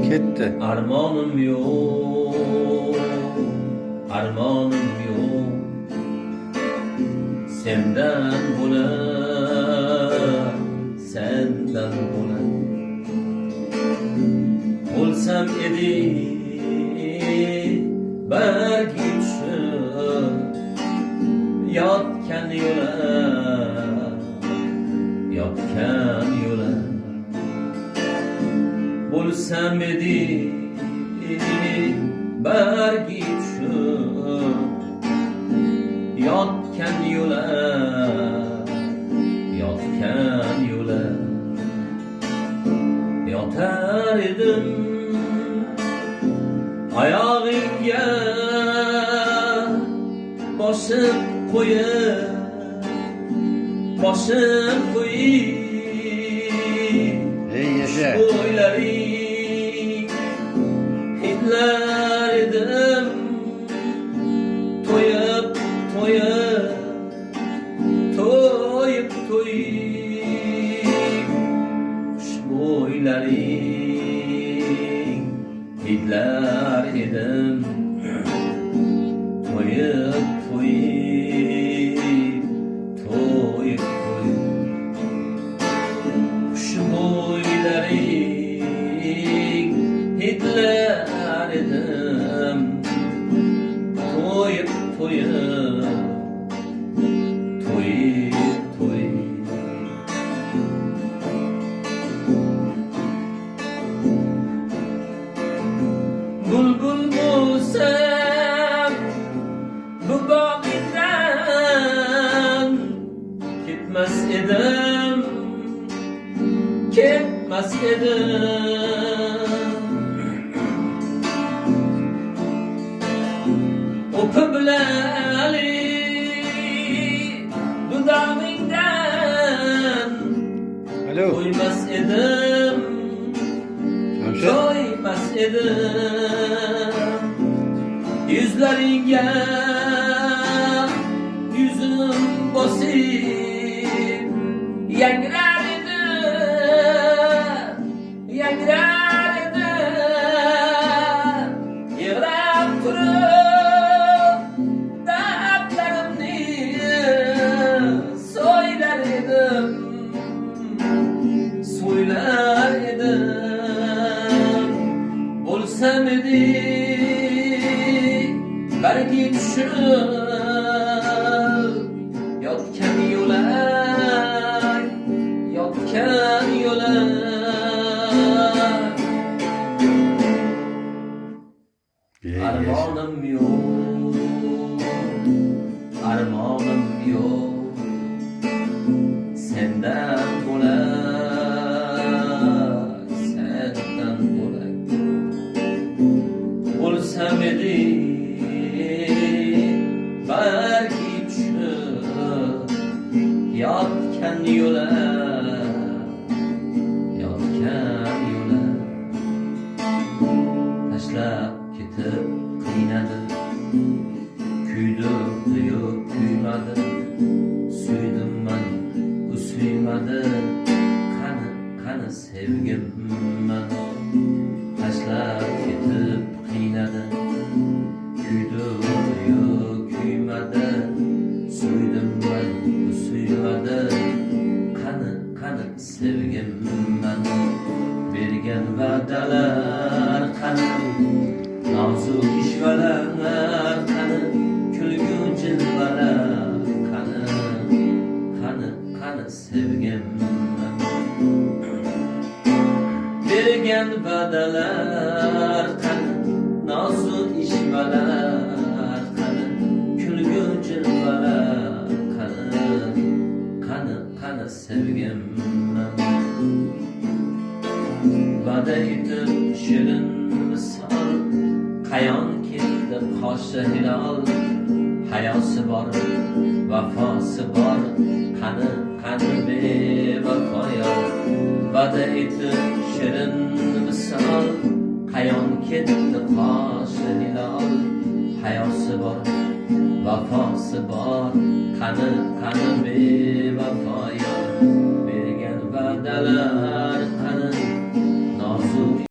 Ketdi. Armonim yo'q, armonim yo'q. Sendan bo'lar, sendan bo'lar. Bo'lsam edi bargi tushib yotgan yo'lar, yotgan yo'lar. Bo'lsam edi bargi tushib yotgan yo'lar, yotgan yo'lar. Yotar edim oyog'ingga boshim qo'yib, boshim qo'yib. Ey yasha. O'ylaring hidlar edim, to'yib, to'yib, to'yib, to'yib. Xushbo'ylaring hidlar edim, to'yib, to'yib, to'yib, to'yib. Xushbo'ylaring hidlar edim, to'yib, to'yib, to'yib, to'yib. Bulbul bo'lsam bu bog'ingdan ketmas edim, ketmas edim. O'pib bilali dudog'ingdan Alo. to'ymas edim, Hamşa. to'ymas edim. Yuzlaringga yuzim bosib yangrar edim, yangrar edim. Yig'lab turib dardlarimni so'ylar edim, so'ylar edim. Bo'lsam edi bargi tushib yotgan yo'lar, yotgan yo'lar. Armonim yo'q, armonim yo'q. Sendan bo'lar, sendan bo'lar. Bo'lsam edi bargi tushib yotgan yo'lar, yotgan yo'lar. Tashlab ketib qiynadi, kuydirdi-yu kuymadi. Suydim man, u suymadi. Qani, qani sevgim man. Tashlab ketib qiynadi, kuydirdi-yu kuymadi. Suydim man, u suymadi. Qani, qani sevgim man. Bergan va'dalar qani, nozik ishvalar qani, kulgu jilvalar qani, qani, qani sevgim man. Bergan va'dalar qani, nozik ishvalar qani, kulgu jilvalar qani, qani, qani sevgim man. Va'da etib shirin misol, qayon ketdi qoshi hilol. Hayosi bor, vafosi bor, qani, qani bevafo yor. Va'da etib shirin misol, qayon ketdi qoshi hilol. Hayosi bor, vafosi bor, qani, qani bevafo yor. Bergan va'dalar